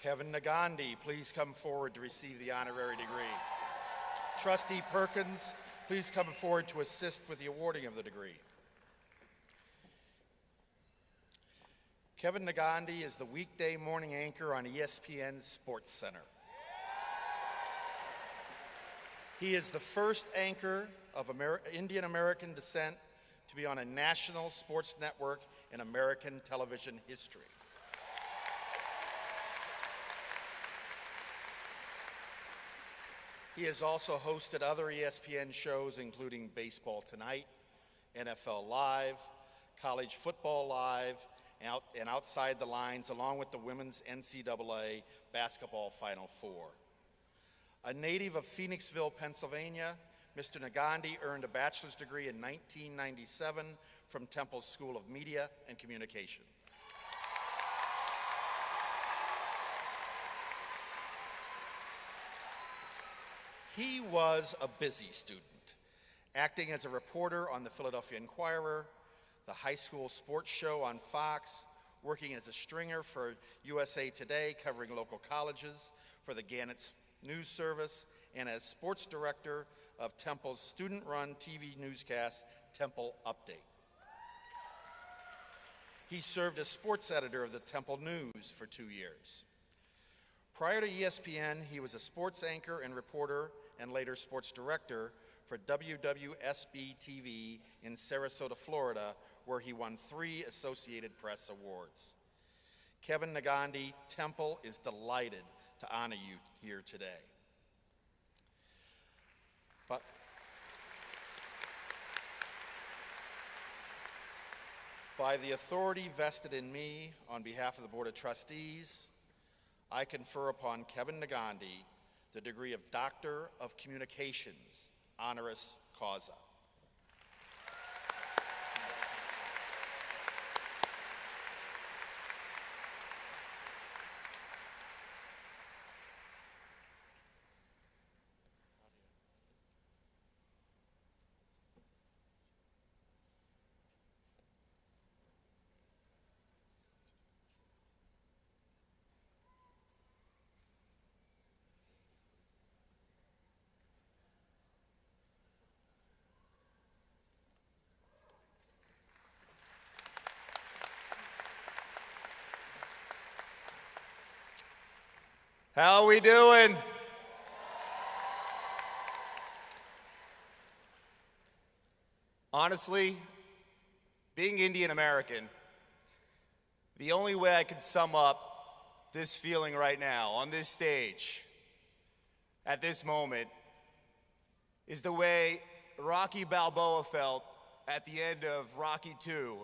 Kevin Negandhi, please come forward to receive the honorary degree. Trustee Perkins, please come forward to assist with the awarding of the degree. Kevin Negandhi is the weekday morning anchor on ESPN's Sports Center. He is the first anchor of Indian American descent to be on a national sports network in American television history. He has also hosted other ESPN shows, including Baseball Tonight, NFL Live, College Football Live, and Outside the Lines, along with the Women's NCAA Basketball Final Four. A native of Phoenixville, Pennsylvania, Mr. Negandhi earned a bachelor's degree in 1997 from Temple's School of Media and Communication. He was a busy student, acting as a reporter on the Philadelphia Inquirer, the high school sports show on Fox, working as a stringer for USA Today, covering local colleges for the Gannett News Service, and as sports director of Temple's student-run TV newscast, Temple Update. He served as sports editor of the Temple News for 2 years. Prior to ESPN, he was a sports anchor and reporter and later sports director for WWSB-TV in Sarasota, Florida, where he won 3 Associated Press awards. Kevin Negandhi, Temple is delighted to honor you here today. By the authority vested in me on behalf of the Board of Trustees, I confer upon Kevin Negandhi the degree of Doctor of Communications, honoris causa. How are we doing? Honestly, being Indian American, the only way I could sum up this feeling right now on this stage at this moment is the way Rocky Balboa felt at the end of Rocky II.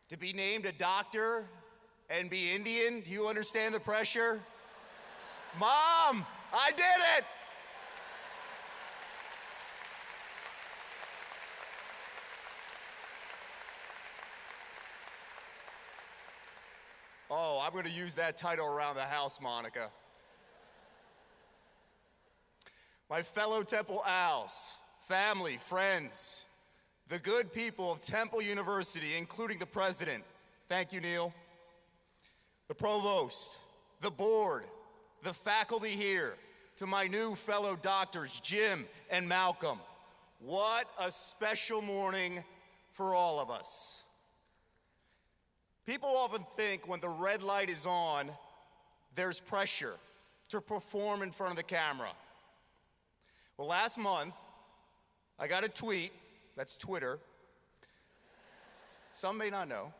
To be named a doctor and be Indian, do you understand the pressure? Mom, I did it! Oh, I'm gonna use that title around the house, Monica. My fellow Temple Owls, family, friends, the good people of Temple University, including the president. Thank you, Neil. The provost, the board, the faculty here, to my new fellow doctors, Jim and Malcolm. What a special morning for all of us. People often think when the red light is on, there's pressure to perform in front of the camera. Well, last month, I got a tweet, that's Twitter, some may not know,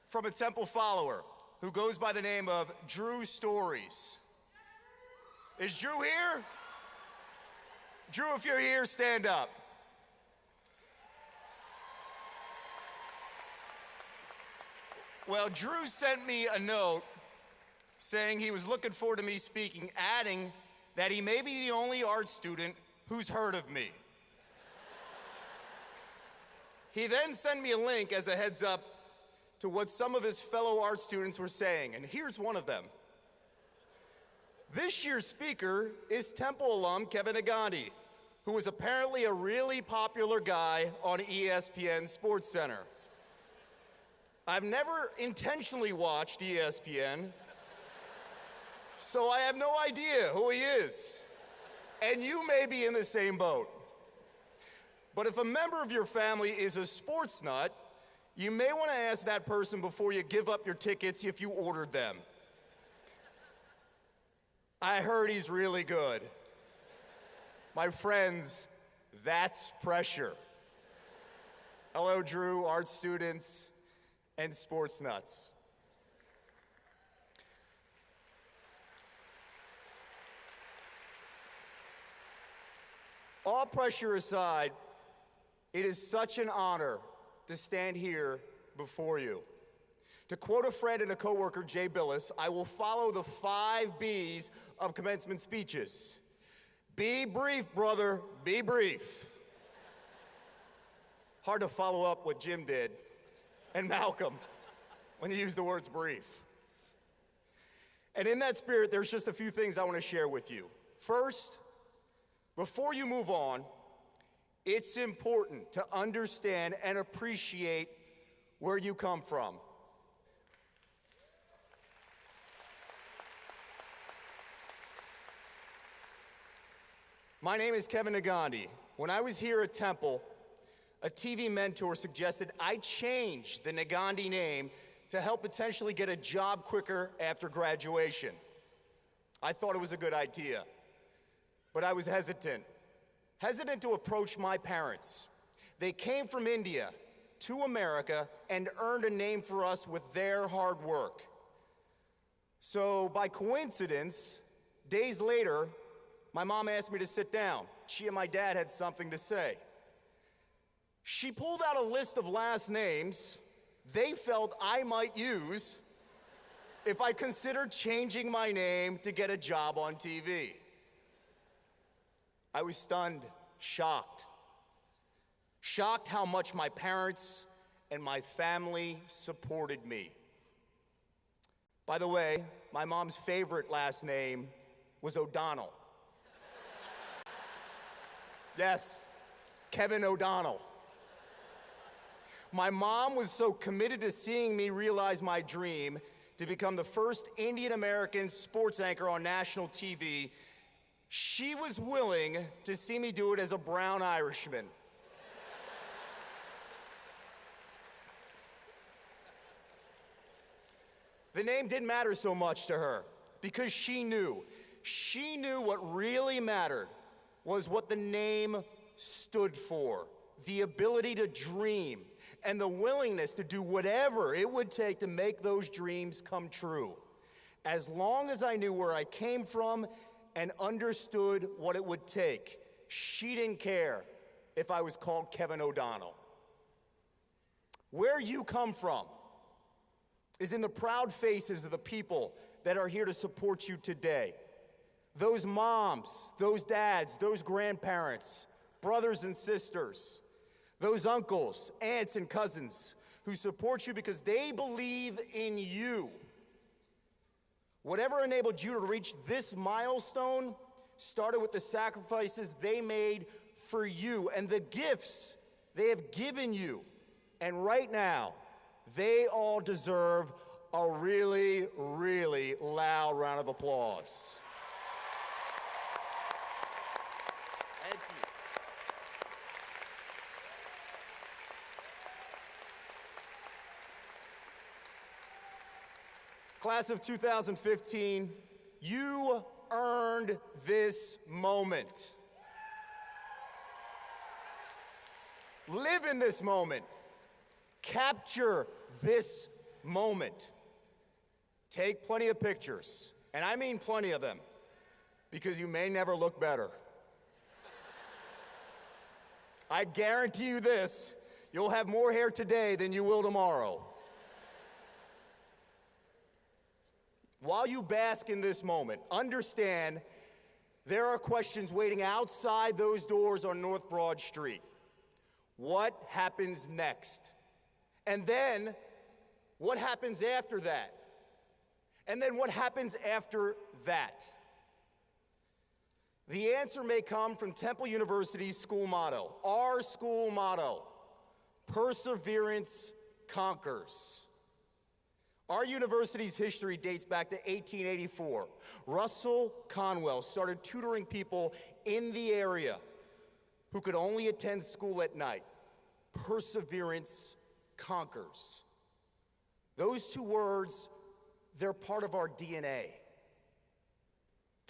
from a Temple follower who goes by the name of Drew Stories. Is Drew here? Drew, if you're here, stand up. Well, Drew sent me a note saying he was looking forward to me speaking, adding that he may be the only art student who's heard of me. He then sent me a link as a heads up to what some of his fellow art students were saying, and here's one of them. This year's speaker is Temple alum Kevin Negandhi, who is apparently a really popular guy on ESPN Sports Center. I've never intentionally watched ESPN, so I have no idea who he is. And you may be in the same boat. But if a member of your family is a sports nut, you may want to ask that person before you give up your tickets if you ordered them. I heard he's really good. My friends, that's pressure. Hello, Drew, art students, and sports nuts. All pressure aside, it is such an honor to stand here before you. To quote a friend and a coworker, Jay Billis, I will follow the 5 B's of commencement speeches. Be brief, brother, be brief. Hard to follow up what Jim did and Malcolm when he used the words brief. And in that spirit, there's just a few things I want to share with you. First, before you move on, it's important to understand and appreciate where you come from. My name is Kevin Negandhi. When I was here at Temple, a TV mentor suggested I change the Negandhi name to help potentially get a job quicker after graduation. I thought it was a good idea, but I was hesitant to approach my parents. They came from India to America and earned a name for us with their hard work. So by coincidence, days later, my mom asked me to sit down. She and my dad had something to say. She pulled out a list of last names they felt I might use if I considered changing my name to get a job on TV. I was stunned, shocked. Shocked how much my parents and my family supported me. By the way, my mom's favorite last name was O'Donnell. Yes, Kevin O'Donnell. My mom was so committed to seeing me realize my dream to become the first Indian American sports anchor on national TV, she was willing to see me do it as a brown Irishman. The name didn't matter so much to her because she knew what really mattered was what the name stood for, the ability to dream and the willingness to do whatever it would take to make those dreams come true. As long as I knew where I came from and understood what it would take, she didn't care if I was called Kevin O'Donnell. Where you come from is in the proud faces of the people that are here to support you today. Those moms, those dads, those grandparents, brothers and sisters, those uncles, aunts, and cousins who support you because they believe in you. Whatever enabled you to reach this milestone started with the sacrifices they made for you and the gifts they have given you. And right now, they all deserve a really, really loud round of applause. Thank you. Class of 2015, you earned this moment. Live in this moment. Capture this moment. Take plenty of pictures, and I mean plenty of them, because you may never look better. I guarantee you this, you'll have more hair today than you will tomorrow. While you bask in this moment, understand there are questions waiting outside those doors on North Broad Street. What happens next? And then, what happens after that? And then what happens after that? The answer may come from Temple University's school motto, our school motto, perseverance conquers. Our university's history dates back to 1884. Russell Conwell started tutoring people in the area who could only attend school at night. Perseverance conquers. Those two words, they're part of our DNA.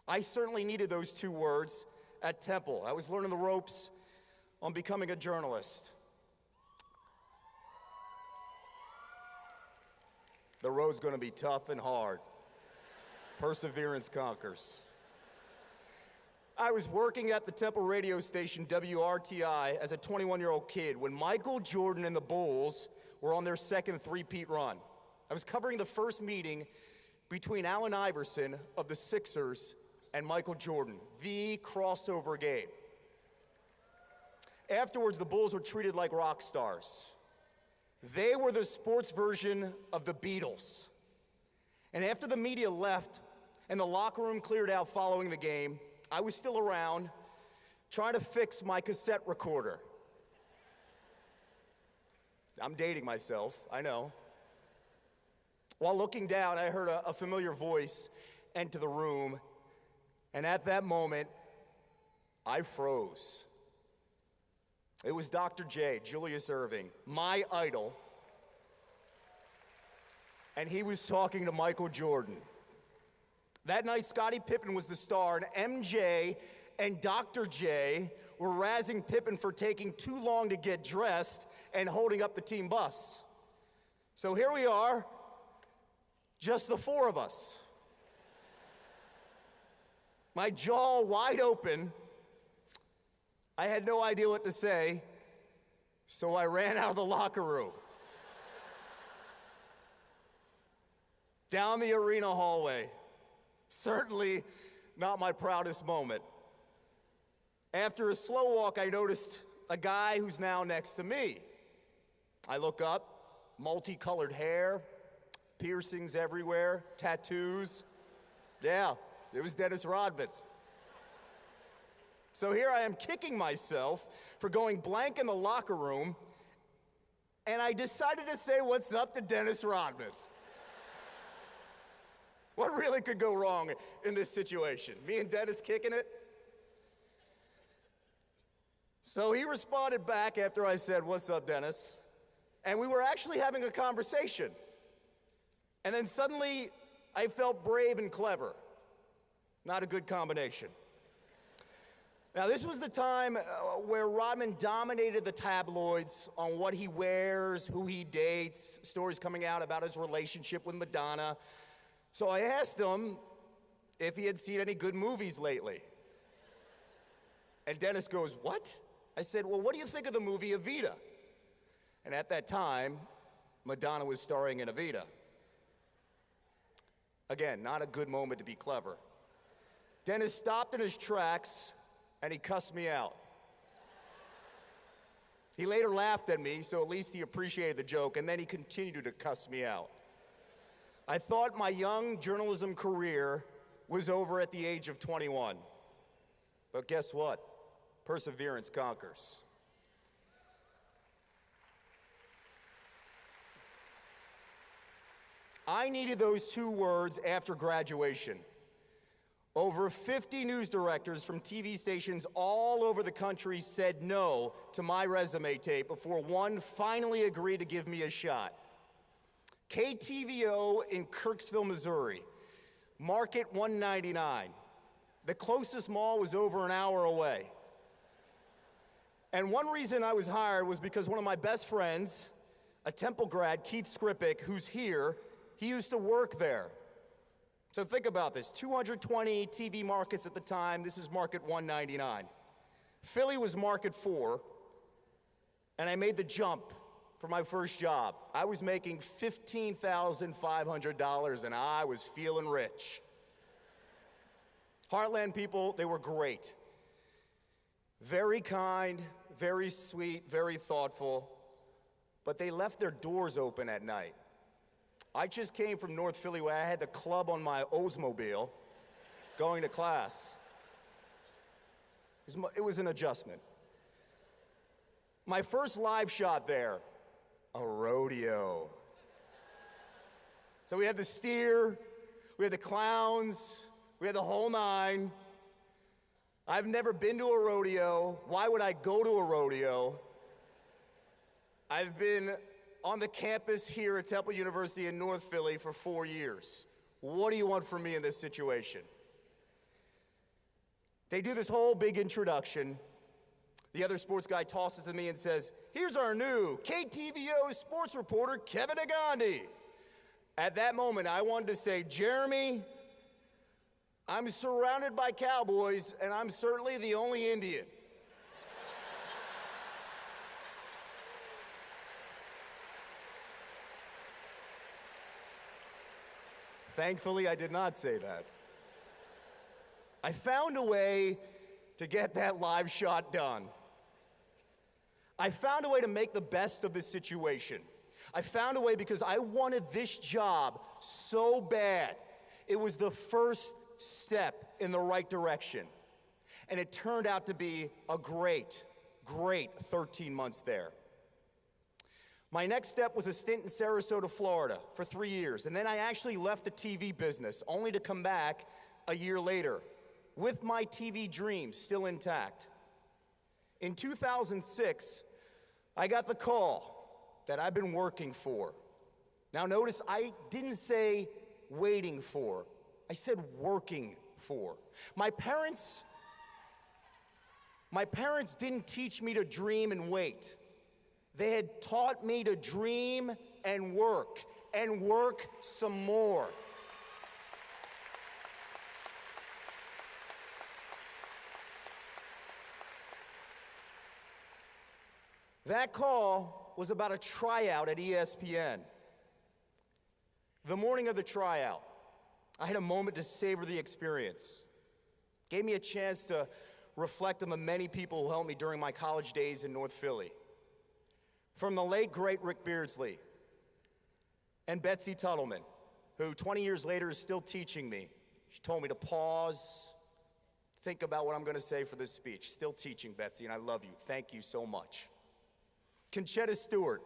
I certainly needed those two words at Temple. I was learning the ropes on becoming a journalist. The road's gonna be tough and hard. Perseverance conquers. I was working at the Temple radio station WRTI as a 21-year-old kid when Michael Jordan and the Bulls were on their second three-peat run. I was covering the first meeting between Allen Iverson of the Sixers and Michael Jordan, the crossover game. Afterwards, the Bulls were treated like rock stars. They were the sports version of the Beatles. And after the media left and the locker room cleared out following the game, I was still around trying to fix my cassette recorder. I'm dating myself, I know. While looking down, I heard a familiar voice enter the room, and at that moment, I froze. It was Dr. J, Julius Erving, my idol, and he was talking to Michael Jordan. That night, Scottie Pippen was the star, and MJ and Dr. J were razzing Pippen for taking too long to get dressed and holding up the team bus. So here we are, just the four of us. My jaw wide open. I had no idea what to say, so I ran out of the locker room. Down the arena hallway. Certainly not my proudest moment. After a slow walk, I noticed a guy who's now next to me. I look up, multicolored hair, piercings everywhere, tattoos. Yeah, it was Dennis Rodman. So here I am kicking myself for going blank in the locker room, and I decided to say what's up to Dennis Rodman. What really could go wrong in this situation? Me and Dennis kicking it? So he responded back after I said, "What's up, Dennis?" And we were actually having a conversation. And then suddenly, I felt brave and clever. Not a good combination. Now, this was the time where Rodman dominated the tabloids on what he wears, who he dates, stories coming out about his relationship with Madonna. So I asked him if he had seen any good movies lately. And Dennis goes, "What?" I said, "Well, what do you think of the movie Evita?" And at that time, Madonna was starring in Evita. Again, not a good moment to be clever. Dennis stopped in his tracks and he cussed me out. He later laughed at me, so at least he appreciated the joke, and then he continued to cuss me out. I thought my young journalism career was over at the age of 21. But guess what? Perseverance conquers. I needed those two words after graduation. Over 50 news directors from TV stations all over the country said no to my resume tape before one finally agreed to give me a shot. KTVO in Kirksville, Missouri, Market 199. The closest mall was over an hour away. And one reason I was hired was because one of my best friends, a Temple grad, Keith Skripik, who's here, he used to work there. So think about this, 220 TV markets at the time. This is Market 199. Philly was Market 4, and I made the jump for my first job. I was making $15,500, and I was feeling rich. Heartland people, they were great. Very kind, very sweet, very thoughtful, but they left their doors open at night. I just came from North Philly where I had the club on my Oldsmobile going to class. It was an adjustment. My first live shot there, a rodeo. So we had the steer, we had the clowns, we had the whole nine. I've never been to a rodeo. Why would I go to a rodeo? I've been on the campus here at Temple University in North Philly for 4 years. What do you want from me in this situation? They do this whole big introduction. The other sports guy tosses to me and says, "Here's our new KTVO sports reporter, Kevin Negandhi." At that moment, I wanted to say, "Jeremy, I'm surrounded by cowboys, and I'm certainly the only Indian." Thankfully, I did not say that. I found a way to get that live shot done. I found a way to make the best of this situation. I found a way because I wanted this job so bad. It was the first step in the right direction. And it turned out to be a great 13 months there. My next step was a stint in Sarasota, Florida for 3 years. And then I actually left the TV business, only to come back a year later with my TV dreams still intact. In 2006, I got the call that I've been working for. Now notice, I didn't say waiting for. I said working for. My parents didn't teach me to dream and wait. They had taught me to dream and work some more. That call was about a tryout at ESPN. The morning of the tryout, I had a moment to savor the experience. Gave me a chance to reflect on the many people who helped me during my college days in North Philly. From the late, great Rick Beardsley and Betsy Tuttleman, who 20 years later is still teaching me. She told me to pause, think about what I'm going to say for this speech. Still teaching, Betsy, and I love you. Thank you so much. Conchetta Stewart,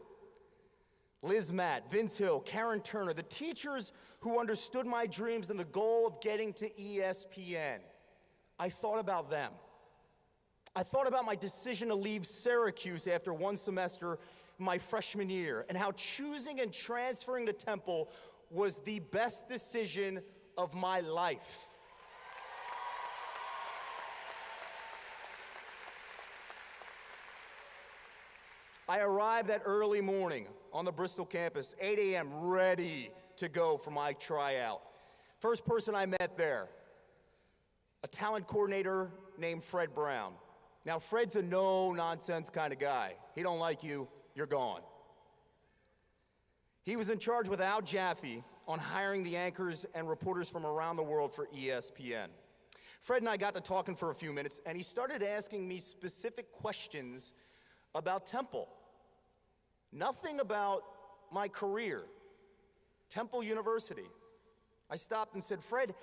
Liz Matt, Vince Hill, Karen Turner, the teachers who understood my dreams and the goal of getting to ESPN. I thought about them. I thought about my decision to leave Syracuse after one semester my freshman year and how choosing and transferring to Temple was the best decision of my life. I arrived that early morning on the Bristol campus, 8 a.m., ready to go for my tryout. First person I met there, a talent coordinator named Fred Brown. Now, Fred's a no-nonsense kind of guy. He don't like you, you're gone. He was in charge with Al Jaffe on hiring the anchors and reporters from around the world for ESPN. Fred and I got to talking for a few minutes, and he started asking me specific questions about Temple. Nothing about my career, Temple University. I stopped and said, "Fred,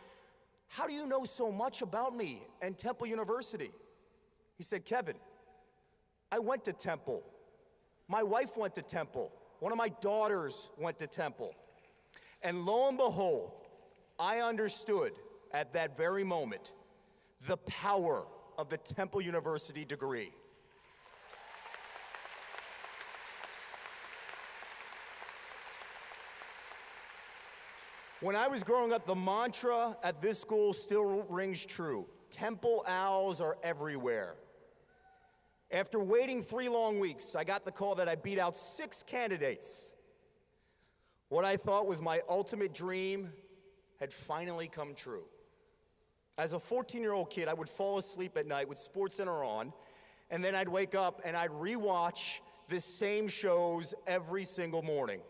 how do you know so much about me and Temple University?" He said, "Kevin, I went to Temple. My wife went to Temple. One of my daughters went to Temple." And lo and behold, I understood at that very moment the power of the Temple University degree. When I was growing up, the mantra at this school still rings true. Temple Owls are everywhere. After waiting 3 long weeks, I got the call that I beat out 6 candidates. What I thought was my ultimate dream had finally come true. As a 14-year-old kid, I would fall asleep at night with SportsCenter on, and then I'd wake up and I'd rewatch the same shows every single morning.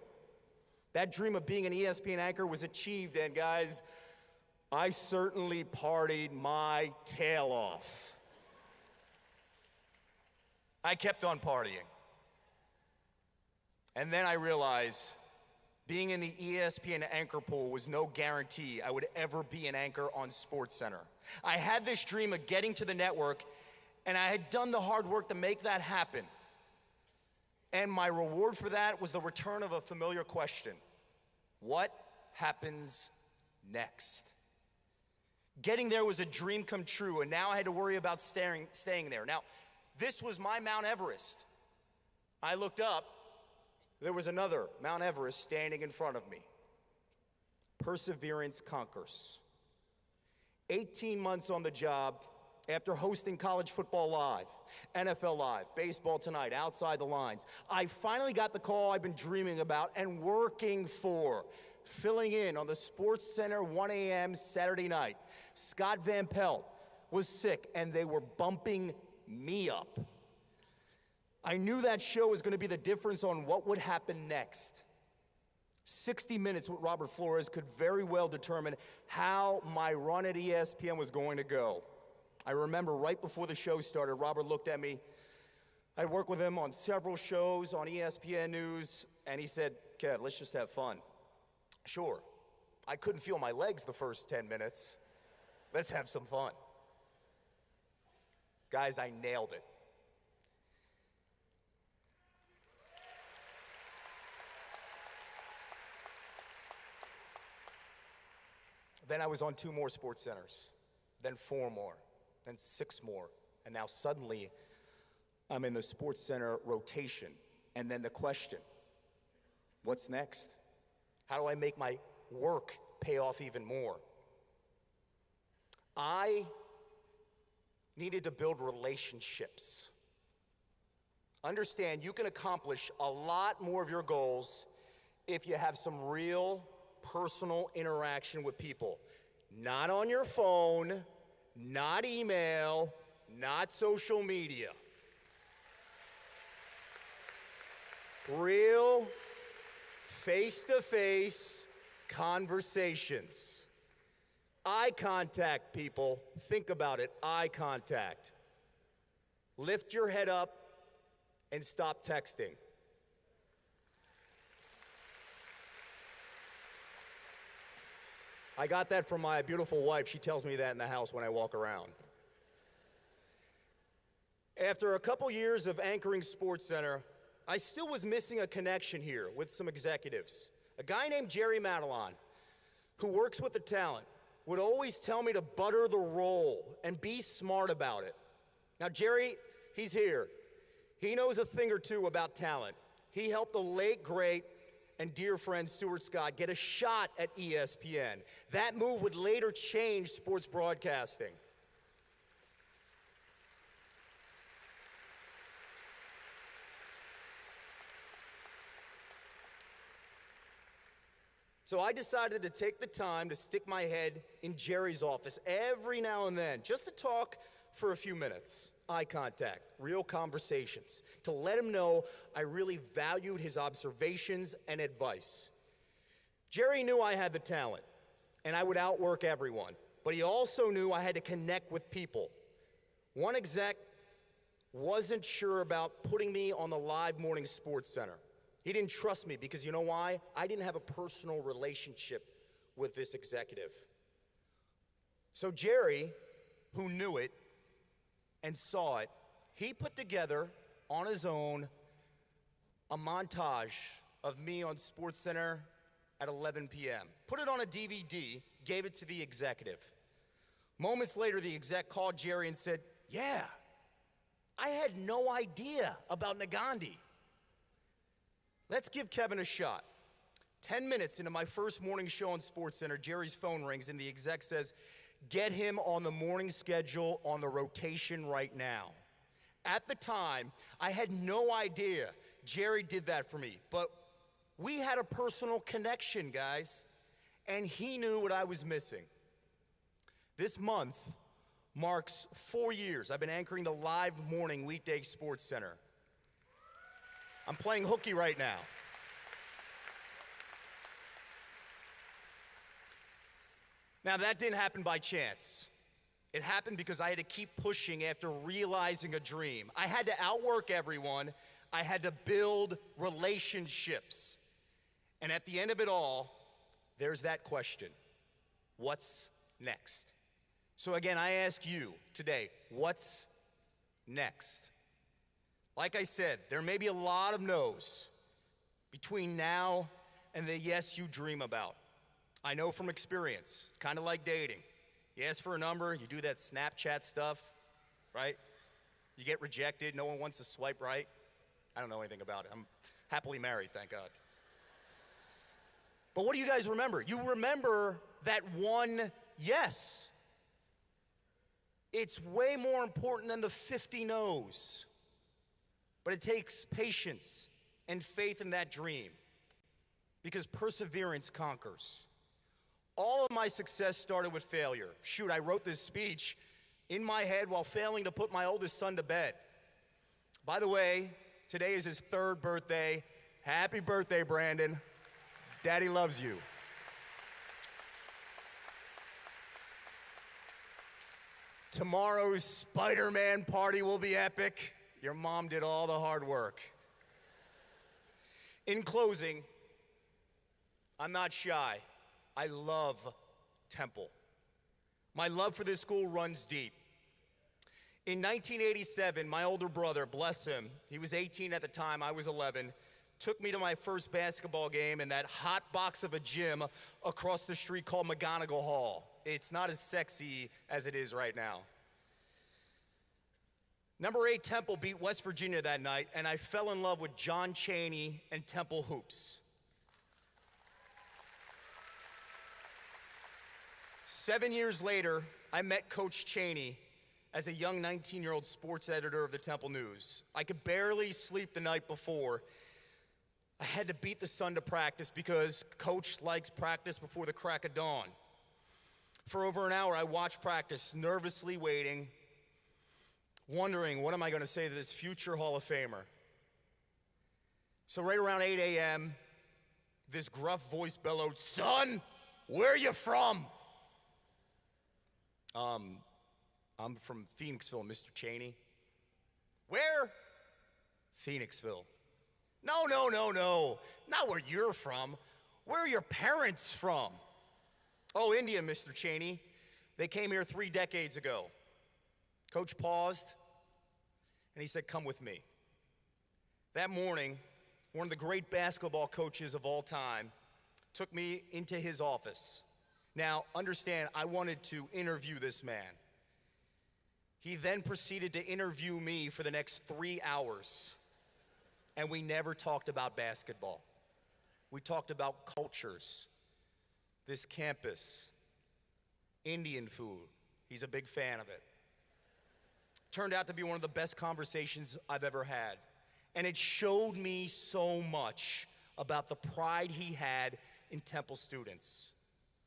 That dream of being an ESPN anchor was achieved, and guys, I certainly partied my tail off. I kept on partying. And then I realized being in the ESPN anchor pool was no guarantee I would ever be an anchor on SportsCenter. I had this dream of getting to the network, and I had done the hard work to make that happen. And my reward for that was the return of a familiar question. What happens next? Getting there was a dream come true, and now I had to worry about staying there. Now, this was my Mount Everest. I looked up, there was another Mount Everest standing in front of me. Perseverance conquers. 18 months on the job after hosting College Football Live, NFL Live, Baseball Tonight, Outside the Lines. I finally got the call I've been dreaming about and working for, filling in on the Sports Center 1 a.m. Saturday night. Scott Van Pelt was sick, and they were bumping me up. I knew that show was going to be the difference on what would happen next. 60 Minutes with Robert Flores could very well determine how my run at ESPN was going to go. I remember right before the show started, Robert looked at me. I'd worked with him on several shows on ESPN News, and he said, "Kev, let's just have fun." Sure. I couldn't feel my legs the first 10 minutes. Let's have some fun. Guys, I nailed it. Then I was on 2 more Sports Centers, then 4 more, then 6 more, and now suddenly I'm in the Sports Center rotation. And then the question, what's next? How do I make my work pay off even more? I needed to build relationships. Understand, you can accomplish a lot more of your goals if you have some real personal interaction with people. Not on your phone, not email, not social media. Real, face-to-face conversations. Eye contact, people. Think about it, eye contact. Lift your head up and stop texting. I got that from my beautiful wife. She tells me that in the house when I walk around. After a couple years of anchoring Sports Center, I still was missing a connection here with some executives. A guy named Jerry Madelon, who works with the talent, would always tell me to butter the roll and be smart about it. Now, Jerry, he's here. He knows a thing or two about talent. He helped the late, great, and dear friend Stuart Scott get a shot at ESPN. That move would later change sports broadcasting. So I decided to take the time to stick my head in Jerry's office every now and then, just to talk for a few minutes. Eye contact, real conversations, to let him know I really valued his observations and advice. Jerry knew I had the talent, and I would outwork everyone, but he also knew I had to connect with people. One exec wasn't sure about putting me on the live morning Sports Center. He didn't trust me because you know why? I didn't have a personal relationship with this executive. So Jerry, who knew it and saw it, he put together on his own a montage of me on Sports Center at 11 p.m. Put it on a DVD, gave it to the executive. Moments later, the exec called Jerry and said, "Yeah, I had no idea about Negandhi. Let's give Kevin a shot." 10 minutes into my first morning show on Sports Center, Jerry's phone rings and the exec says, "Get him on the morning schedule on the rotation right now." At the time, I had no idea Jerry did that for me, but we had a personal connection, guys, and he knew what I was missing. This month marks 4 years I've been anchoring the live morning weekday Sports Center. I'm playing hooky right now. Now, that didn't happen by chance. It happened because I had to keep pushing after realizing a dream. I had to outwork everyone. I had to build relationships. And at the end of it all, there's that question: what's next? So again, I ask you today, what's next? Like I said, there may be a lot of no's between now and the yes you dream about. I know from experience, it's kind of like dating. You ask for a number, you do that Snapchat stuff, right? You get rejected, no one wants to swipe right. I don't know anything about it. I'm happily married, thank God. But what do you guys remember? You remember that one yes. It's way more important than the 50 no's. But it takes patience and faith in that dream, because perseverance conquers. All of my success started with failure. Shoot, I wrote this speech in my head while failing to put my oldest son to bed. By the way, today is his 3rd birthday. Happy birthday, Brandon. Daddy loves you. Tomorrow's Spider-Man party will be epic. Your mom did all the hard work. In closing, I'm not shy. I love Temple. My love for this school runs deep. In 1987, my older brother, bless him, he was 18 at the time, I was 11, took me to my first basketball game in that hot box of a gym across the street called McGonigal Hall. It's not as sexy as it is right now. Number 8 Temple beat West Virginia that night, and I fell in love with John Chaney and Temple hoops. 7 years later, I met Coach Chaney as a young 19-year-old sports editor of the Temple News. I could barely sleep the night before. I had to beat the sun to practice because Coach likes practice before the crack of dawn. For over an hour, I watched practice, nervously waiting, wondering, what am I going to say to this future Hall of Famer? So right around 8 a.m., this gruff voice bellowed, "Son, where are you from?" I'm from Phoenixville, Mr. Chaney. Where? Phoenixville. No, not where you're from. Where are your parents from? Oh, India, Mr. Chaney. They came here 3 decades ago. Coach paused, and he said, "Come with me." That morning, one of the great basketball coaches of all time took me into his office. Now, understand, I wanted to interview this man. He then proceeded to interview me for the next 3 hours, and we never talked about basketball. We talked about cultures, this campus, Indian food. He's a big fan of it. Turned out to be one of the best conversations I've ever had, and it showed me so much about the pride he had in Temple students.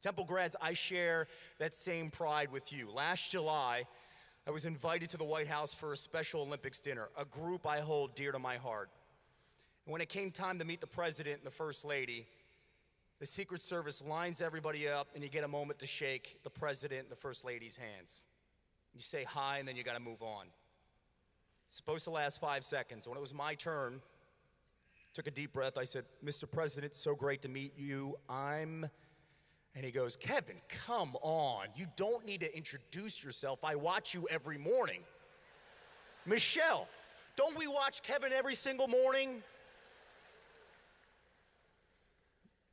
Temple grads, I share that same pride with you. Last July, I was invited to the White House for a Special Olympics dinner, a group I hold dear to my heart. And when it came time to meet the President and the First Lady, the Secret Service lines everybody up, and you get a moment to shake the President and the First Lady's hands. You say hi, and then you got to move on. It's supposed to last 5 seconds. When it was my turn, took a deep breath. I said, "Mr. President, so great to meet you. And he goes, "Kevin, come on. You don't need to introduce yourself. I watch you every morning." "Michelle, don't we watch Kevin every single morning?"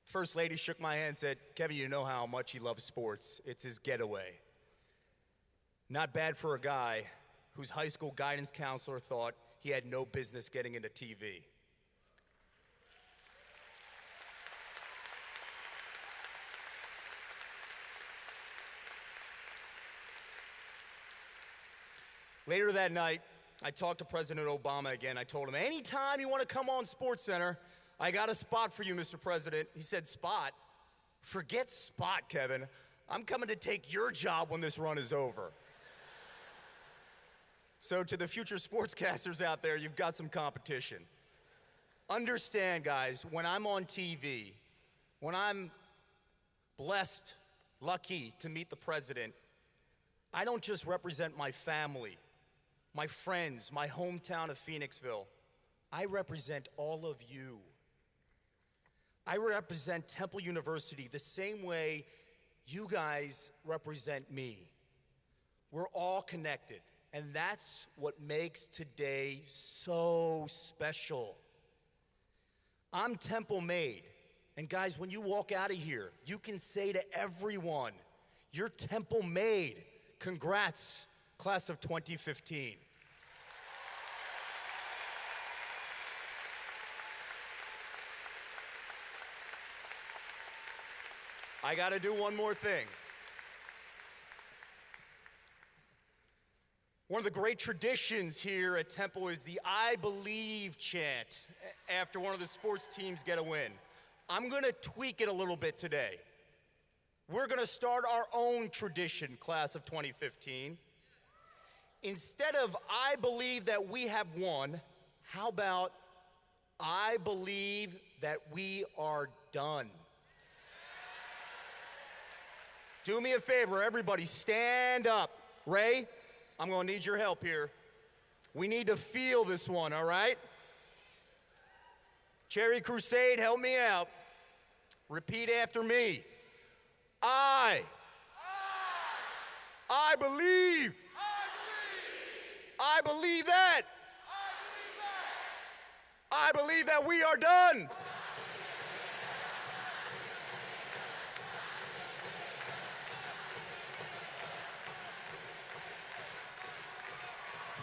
First Lady shook my hand and said, "Kevin, you know how much he loves sports. It's his getaway." Not bad for a guy whose high school guidance counselor thought he had no business getting into TV. Later that night, I talked to President Obama again. I told him, "Anytime you want to come on SportsCenter, I got a spot for you, Mr. President." He said, "Spot? Forget spot, Kevin. I'm coming to take your job when this run is over." So to the future sportscasters out there, you've got some competition. Understand, guys, when I'm on TV, when I'm blessed, lucky to meet the President, I don't just represent my family, my friends, my hometown of Phoenixville. I represent all of you. I represent Temple University the same way you guys represent me. We're all connected, and that's what makes today so special. I'm Temple made, And guys, when you walk out of here, you can say to everyone, you're Temple made. Congrats, class of 2015. I got to do one more thing. One of the great traditions here at Temple is the I believe chant after one of the sports teams get a win. I'm going to tweak it a little bit today. We're going to start our own tradition, class of 2015. Instead of I believe that we have won, how about I believe that we are done? Do me a favor, everybody, stand up. Ray, I'm going to need your help here. We need to feel this one, all right? Cherry Crusade, help me out. Repeat after me. I believe. I believe that. I believe that we are done.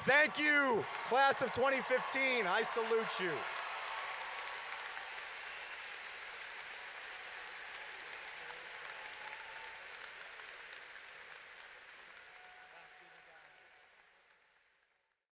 Thank you, class of 2015. I salute you.